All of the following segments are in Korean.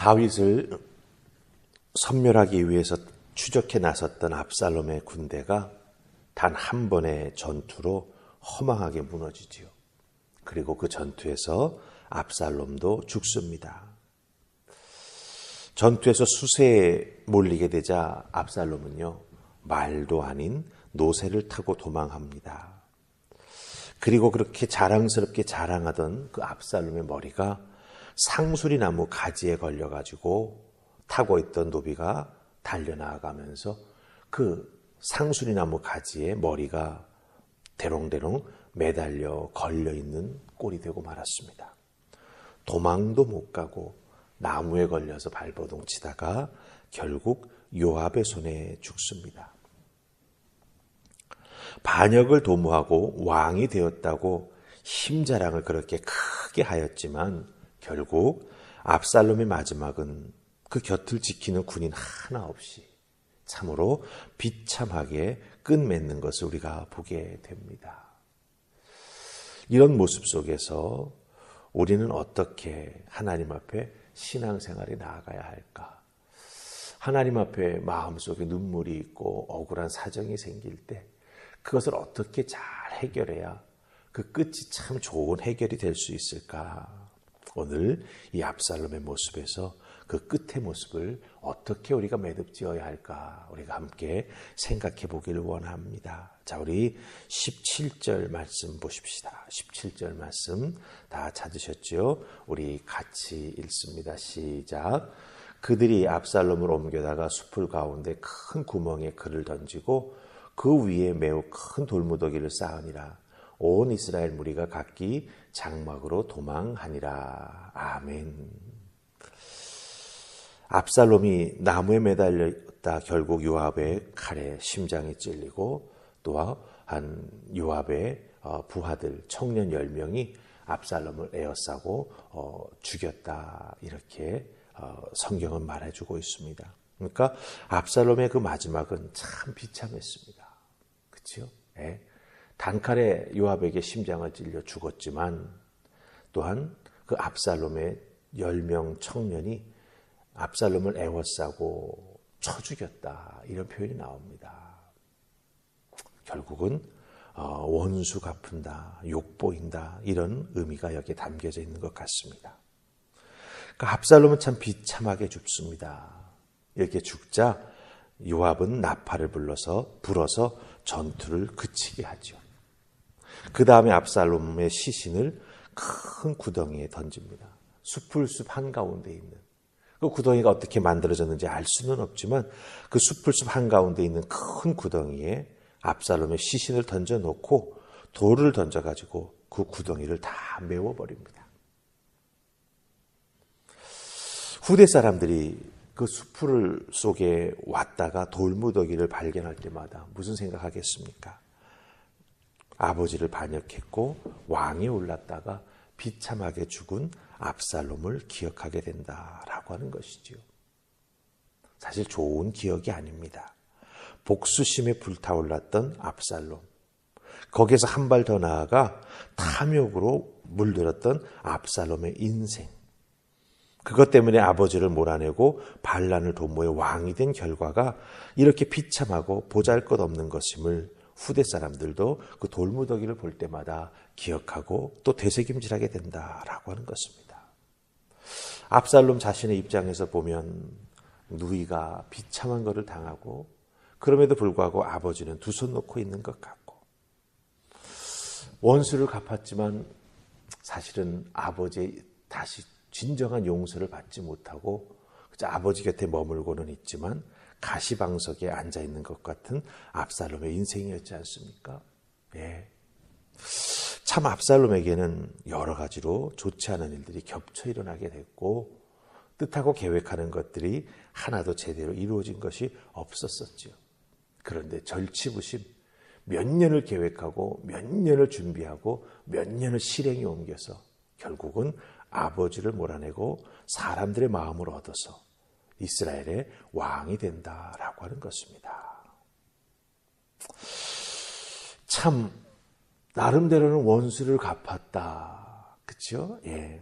다윗을 섬멸하기 위해서 추적해 나섰던 압살롬의 군대가 단 한 번의 전투로 허망하게 무너지지요. 그리고 그 전투에서 압살롬도 죽습니다. 전투에서 수세에 몰리게 되자 압살롬은요, 말도 아닌 노새를 타고 도망합니다. 그리고 그렇게 자랑스럽게 자랑하던 그 압살롬의 머리가 상수리 나무 가지에 걸려가지고 타고 있던 노비가 달려나가면서 그 상수리 나무 가지에 머리가 대롱대롱 매달려 걸려있는 꼴이 되고 말았습니다. 도망도 못 가고 나무에 걸려서 발버둥 치다가 결국 요압의 손에 죽습니다. 반역을 도모하고 왕이 되었다고 힘자랑을 그렇게 크게 하였지만 결국 압살롬의 마지막은 그 곁을 지키는 군인 하나 없이 참으로 비참하게 끝맺는 것을 우리가 보게 됩니다. 이런 모습 속에서 우리는 어떻게 하나님 앞에 신앙생활에 나아가야 할까? 하나님 앞에 마음속에 눈물이 있고 억울한 사정이 생길 때 그것을 어떻게 잘 해결해야 그 끝이 참 좋은 해결이 될 수 있을까? 오늘 이 압살롬의 모습에서 그 끝의 모습을 어떻게 우리가 매듭지어야 할까? 우리가 함께 생각해 보기를 원합니다. 자, 우리 17절 말씀 보십시다. 17절 말씀 다 찾으셨죠? 우리 같이 읽습니다. 시작. 그들이 압살롬을 옮겨다가 숲을 가운데 큰 구멍에 그를 던지고 그 위에 매우 큰 돌무더기를 쌓으니라. 온 이스라엘 무리가 각기 장막으로 도망하니라. 아멘. 압살롬이 나무에 매달렸다 결국 요압의 칼에 심장이 찔리고 또한 요압의 부하들 청년 10명이 압살롬을 에워싸고 죽였다. 이렇게 성경은 말해주고 있습니다. 그러니까 압살롬의 그 마지막은 참 비참했습니다. 그렇죠? 네. 단칼에 요압에게 심장을 찔려 죽었지만 또한 그 압살롬의 10명 청년이 압살롬을 에워싸고 쳐 죽였다. 이런 표현이 나옵니다. 결국은 원수 갚은다, 욕보인다 이런 의미가 여기에 담겨져 있는 것 같습니다. 그러니까 압살롬은 참 비참하게 죽습니다. 이렇게 죽자 요압은 나팔을 불어서 전투를 그치게 하죠. 그 다음에 압살롬의 시신을 큰 구덩이에 던집니다. 숲풀숲 한가운데 있는 그 구덩이가 어떻게 만들어졌는지 알 수는 없지만 그 숲풀숲 한가운데 있는 큰 구덩이에 압살롬의 시신을 던져놓고 돌을 던져가지고 그 구덩이를 다 메워버립니다. 후대 사람들이 그 숲풀 속에 왔다가 돌무더기를 발견할 때마다 무슨 생각하겠습니까? 아버지를 반역했고 왕에 올랐다가 비참하게 죽은 압살롬을 기억하게 된다라고 하는 것이지요. 사실 좋은 기억이 아닙니다. 복수심에 불타올랐던 압살롬. 거기에서 한 발 더 나아가 탐욕으로 물들었던 압살롬의 인생. 그것 때문에 아버지를 몰아내고 반란을 도모해 왕이 된 결과가 이렇게 비참하고 보잘것없는 것임을 후대 사람들도 그 돌무더기를 볼 때마다 기억하고 또 되새김질하게 된다라고 하는 것입니다. 압살롬 자신의 입장에서 보면 누이가 비참한 것을 당하고 그럼에도 불구하고 아버지는 두 손 놓고 있는 것 같고 원수를 갚았지만 사실은 아버지의 다시 진정한 용서를 받지 못하고 그저 아버지 곁에 머물고는 있지만 가시방석에 앉아있는 것 같은 압살롬의 인생이었지 않습니까? 예. 참 압살롬에게는 여러 가지로 좋지 않은 일들이 겹쳐 일어나게 됐고 뜻하고 계획하는 것들이 하나도 제대로 이루어진 것이 없었었죠. 그런데 절치부심 몇 년을 계획하고 몇 년을 준비하고 몇 년을 실행에 옮겨서 결국은 아버지를 몰아내고 사람들의 마음을 얻어서 이스라엘의 왕이 된다라고 하는 것입니다. 참 나름대로는 원수를 갚았다. 그렇죠? 예.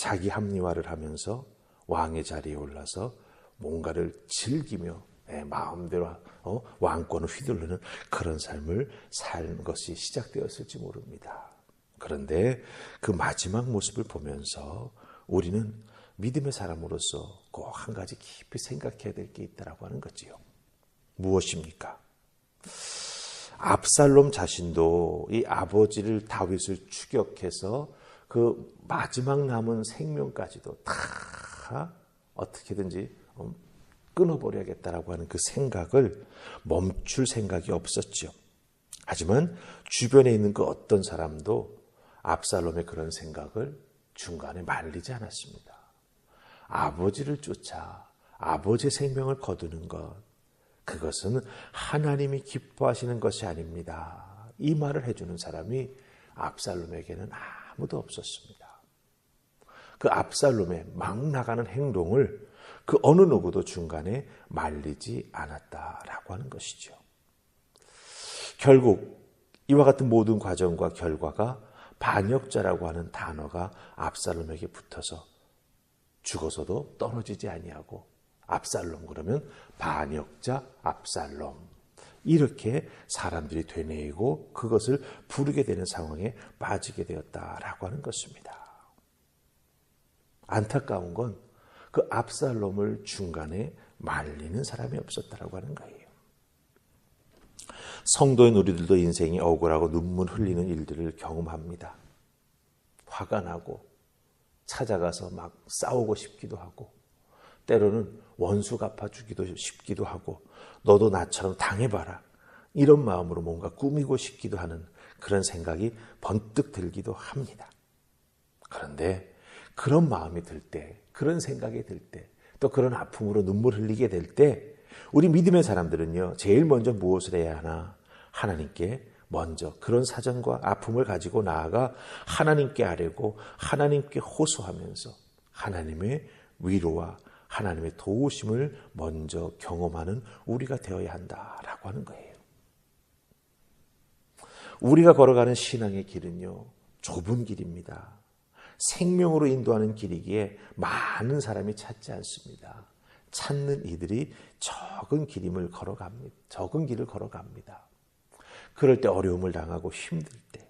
자기 합리화를 하면서 왕의 자리에 올라서 뭔가를 즐기며 마음대로 왕권을 휘두르는 그런 삶을 사는 것이 시작되었을지 모릅니다. 그런데 그 마지막 모습을 보면서 우리는 믿음의 사람으로서 꼭 한 가지 깊이 생각해야 될 게 있다고 하는 거지요. 무엇입니까? 압살롬 자신도 이 아버지를 다윗을 추격해서 그 마지막 남은 생명까지도 다 어떻게든지 끊어버려야겠다라고 하는 그 생각을 멈출 생각이 없었죠. 하지만 주변에 있는 그 어떤 사람도 압살롬의 그런 생각을 중간에 말리지 않았습니다. 아버지를 쫓아 아버지의 생명을 거두는 것, 그것은 하나님이 기뻐하시는 것이 아닙니다. 이 말을 해주는 사람이 압살롬에게는 아무도 없었습니다. 그 압살롬의 막 나가는 행동을 그 어느 누구도 중간에 말리지 않았다라고 하는 것이죠. 결국 이와 같은 모든 과정과 결과가 반역자라고 하는 단어가 압살롬에게 붙어서 죽어서도 떨어지지 아니하고 압살롬 그러면 반역자 압살롬 이렇게 사람들이 되뇌이고 그것을 부르게 되는 상황에 빠지게 되었다라고 하는 것입니다. 안타까운 건 그 압살롬을 중간에 말리는 사람이 없었다라고 하는 거예요. 성도인 우리들도 인생이 억울하고 눈물 흘리는 일들을 경험합니다. 화가 나고 찾아가서 막 싸우고 싶기도 하고 때로는 원수 갚아주기도 싶기도 하고 너도 나처럼 당해봐라 이런 마음으로 뭔가 꾸미고 싶기도 하는 그런 생각이 번뜩 들기도 합니다. 그런데 그런 마음이 들 때, 그런 생각이 들 때, 또 그런 아픔으로 눈물 흘리게 될 때 우리 믿음의 사람들은요, 제일 먼저 무엇을 해야 하나? 하나님께 먼저 그런 사정과 아픔을 가지고 나아가 하나님께 아뢰고 하나님께 호소하면서 하나님의 위로와 하나님의 도우심을 먼저 경험하는 우리가 되어야 한다라고 하는 거예요. 우리가 걸어가는 신앙의 길은요, 좁은 길입니다. 생명으로 인도하는 길이기에 많은 사람이 찾지 않습니다. 찾는 이들이 적은 길을 걸어갑니다. 그럴 때 어려움을 당하고 힘들 때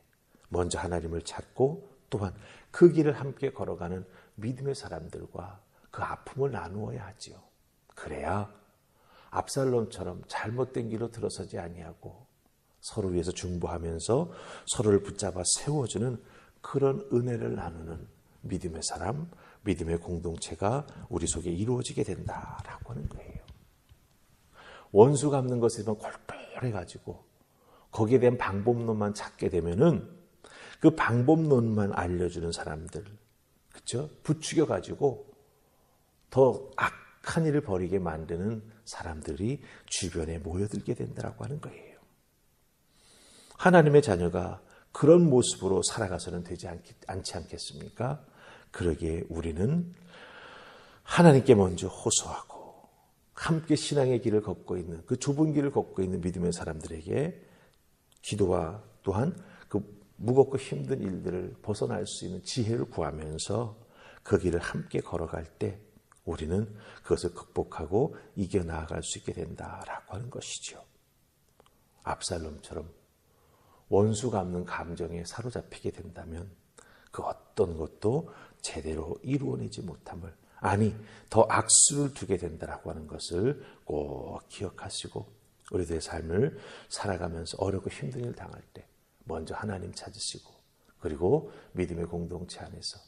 먼저 하나님을 찾고 또한 그 길을 함께 걸어가는 믿음의 사람들과 그 아픔을 나누어야 하지요. 그래야 압살롬처럼 잘못된 길로 들어서지 아니하고 서로 위해서 중보하면서 서로를 붙잡아 세워주는 그런 은혜를 나누는 믿음의 사람, 믿음의 공동체가 우리 속에 이루어지게 된다라고 하는 거예요. 원수 갚는 것에만 골똘해가지고 거기에 대한 방법론만 찾게 되면은 그 방법론만 알려주는 사람들, 그렇죠? 부추겨가지고 더 악한 일을 벌이게 만드는 사람들이 주변에 모여들게 된다라고 하는 거예요. 하나님의 자녀가 그런 모습으로 살아가서는 되지 않지 않겠습니까? 그러기에 우리는 하나님께 먼저 호소하고 함께 신앙의 길을 걷고 있는 그 좁은 길을 걷고 있는 믿음의 사람들에게 기도와 또한 그 무겁고 힘든 일들을 벗어날 수 있는 지혜를 구하면서 그 길을 함께 걸어갈 때 우리는 그것을 극복하고 이겨나갈 수 있게 된다라고 하는 것이죠. 압살롬처럼 원수 갚는 감정에 사로잡히게 된다면 그 어떤 것도 제대로 이루어내지 못함을, 아니 더 악수를 두게 된다라고 하는 것을 꼭 기억하시고 우리들의 삶을 살아가면서 어렵고 힘든 일 당할 때 먼저 하나님 찾으시고 그리고 믿음의 공동체 안에서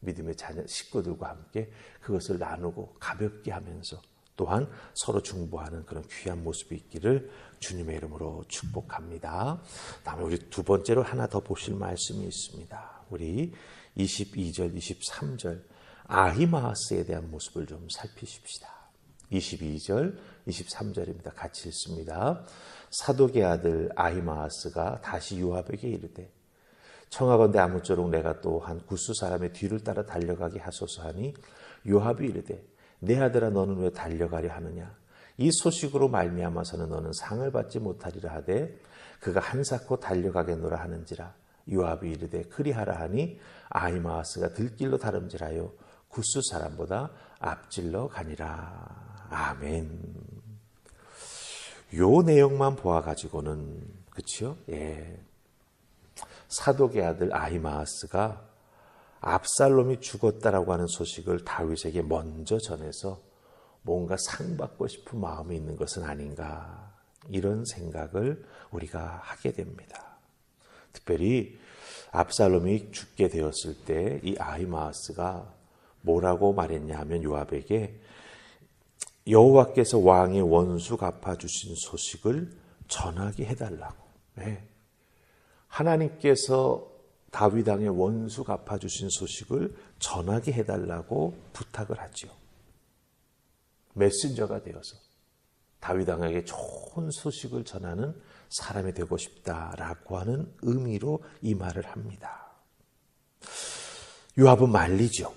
믿음의 자녀 식구들과 함께 그것을 나누고 가볍게 하면서 또한 서로 중보하는 그런 귀한 모습이 있기를 주님의 이름으로 축복합니다. 다음에 우리 두 번째로 하나 더 보실 말씀이 있습니다. 우리 22절, 23절 아히마아스에 대한 모습을 좀 살피십시다. 22절, 23절입니다. 같이 읽습니다. 사독의 아들 아히마아스가 다시 요압에게 이르되 청하건대 아무쪼록 내가 또한 구스 사람의 뒤를 따라 달려가게 하소서 하니 요압이 이르되 내 아들아 너는 왜 달려가려 하느냐? 이 소식으로 말미암아서는 너는 상을 받지 못하리라 하되 그가 한사코 달려가겠노라 하는지라 요압이 이르되 그리하라 하니 아히마아스가 들길로 다름질하여 구스 사람보다 앞질러 가니라. 아멘. 요 내용만 보아가지고는, 그치요? 예. 사독의 아들 아히마아스가 압살롬이 죽었다라고 하는 소식을 다윗에게 먼저 전해서 뭔가 상받고 싶은 마음이 있는 것은 아닌가, 이런 생각을 우리가 하게 됩니다. 특별히 압살롬이 죽게 되었을 때 이 아히마아스가 뭐라고 말했냐 하면 요압에게 여호와께서 왕의 원수 갚아주신 소식을 전하게 해달라고. 네. 하나님께서 다윗 왕의 원수 갚아주신 소식을 전하게 해달라고 부탁을 하죠. 메신저가 되어서 다윗 왕에게 좋은 소식을 전하는 사람이 되고 싶다라고 하는 의미로 이 말을 합니다. 요압은 말리죠.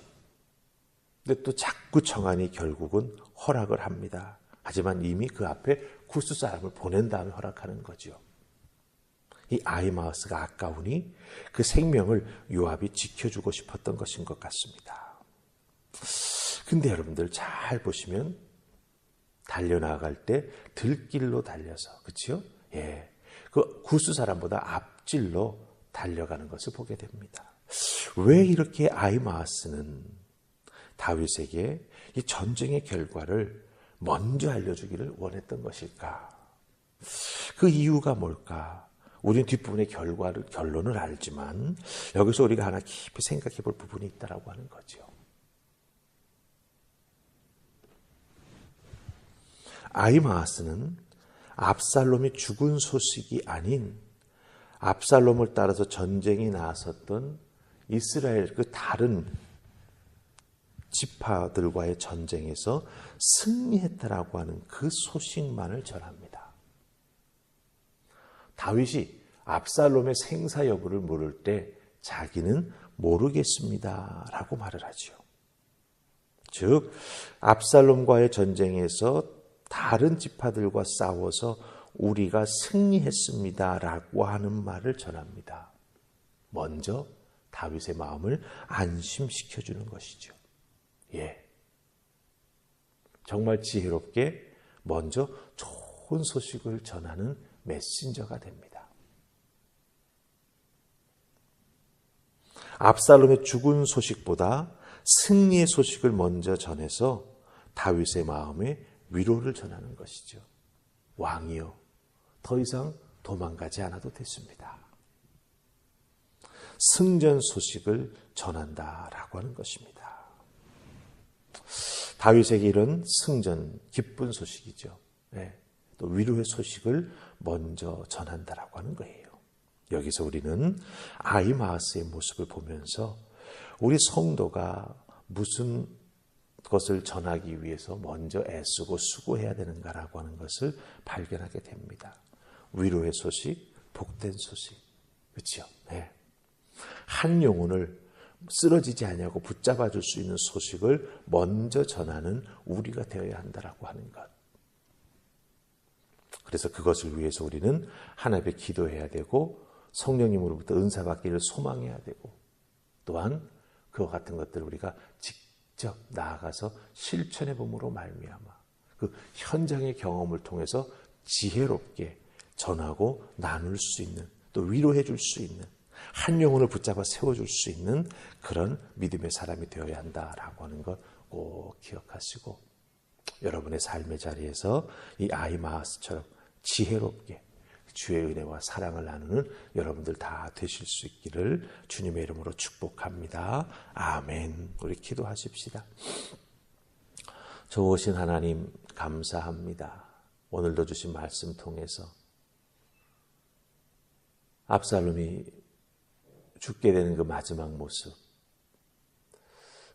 근데 또 자꾸 청하니 결국은 허락을 합니다. 하지만 이미 그 앞에 구스 사람을 보낸 다음에 허락하는 거죠. 이 아히마아스가 아까우니 그 생명을 요압이 지켜주고 싶었던 것인 것 같습니다. 근데 여러분들 잘 보시면 달려나갈 때 들길로 달려서, 그치요? 예. 그 구스 사람보다 앞질로 달려가는 것을 보게 됩니다. 왜 이렇게 아히마아스는 다윗에게 이 전쟁의 결과를 먼저 알려주기를 원했던 것일까? 그 이유가 뭘까? 우리는 뒷부분의 결론을 알지만 여기서 우리가 하나 깊이 생각해 볼 부분이 있다고 하는 거죠. 아히마아스는 압살롬이 죽은 소식이 아닌 압살롬을 따라서 전쟁에 나섰던 이스라엘 그 다른 지파들과의 전쟁에서 승리했다라고 하는 그 소식만을 전합니다. 다윗이 압살롬의 생사 여부를 물을 때 자기는 모르겠습니다라고 말을 하죠. 즉 압살롬과의 전쟁에서 다른 지파들과 싸워서 우리가 승리했습니다라고 하는 말을 전합니다. 먼저 다윗의 마음을 안심시켜주는 것이죠. 예. 정말 지혜롭게 먼저 좋은 소식을 전하는 메신저가 됩니다. 압살롬의 죽은 소식보다 승리의 소식을 먼저 전해서 다윗의 마음에 위로를 전하는 것이죠. 왕이여, 더 이상 도망가지 않아도 됐습니다. 승전 소식을 전한다라고 하는 것입니다. 다윗에게 이런 승전, 기쁜 소식이죠. 네. 또 위로의 소식을 먼저 전한다라고 하는 거예요. 여기서 우리는 아히마아스의 모습을 보면서 우리 성도가 무슨 것을 전하기 위해서 먼저 애쓰고 수고해야 되는가라고 하는 것을 발견하게 됩니다. 위로의 소식, 복된 소식, 그렇죠? 네. 한 영혼을 쓰러지지 않냐고 붙잡아 줄 수 있는 소식을 먼저 전하는 우리가 되어야 한다라고 하는 것. 그래서 그것을 위해서 우리는 하나님께 기도해야 되고 성령님으로부터 은사 받기를 소망해야 되고 또한 그와 같은 것들을 우리가 직접 나아가서 실천해 봄으로 말미암아 그 현장의 경험을 통해서 지혜롭게 전하고 나눌 수 있는, 또 위로해 줄 수 있는, 한 영혼을 붙잡아 세워줄 수 있는 그런 믿음의 사람이 되어야 한다라고 하는 것 꼭 기억하시고 여러분의 삶의 자리에서 이 아히마아스처럼 지혜롭게 주의 은혜와 사랑을 나누는 여러분들 다 되실 수 있기를 주님의 이름으로 축복합니다. 아멘. 우리 기도하십시다. 좋으신 하나님 감사합니다. 오늘도 주신 말씀 통해서 압살롬이 죽게 되는 그 마지막 모습,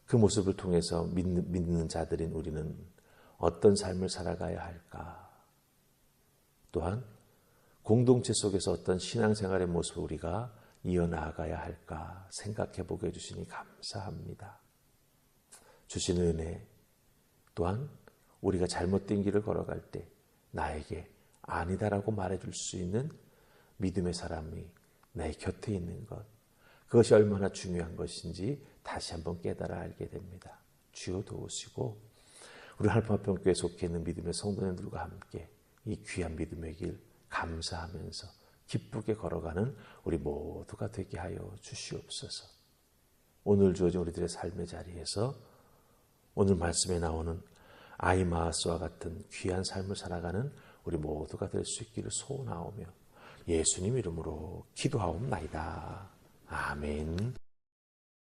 그 모습을 통해서 믿는 자들인 우리는 어떤 삶을 살아가야 할까? 또한 공동체 속에서 어떤 신앙생활의 모습을 우리가 이어나가야 할까 생각해 보게 해주시니 감사합니다. 주시는 은혜, 또한 우리가 잘못된 길을 걸어갈 때 나에게 아니다라고 말해줄 수 있는 믿음의 사람이 내 곁에 있는 것, 그것이 얼마나 중요한 것인지 다시 한번 깨달아 알게 됩니다. 주여 도우시고 우리 하늘파평교에 속해 있는 믿음의 성도님들과 함께 이 귀한 믿음의 길 감사하면서 기쁘게 걸어가는 우리 모두가 되게 하여 주시옵소서. 오늘 주어진 우리들의 삶의 자리에서 오늘 말씀에 나오는 아이마아스와 같은 귀한 삶을 살아가는 우리 모두가 될 수 있기를 소원하오며 예수님 이름으로 기도하옵나이다. 아멘.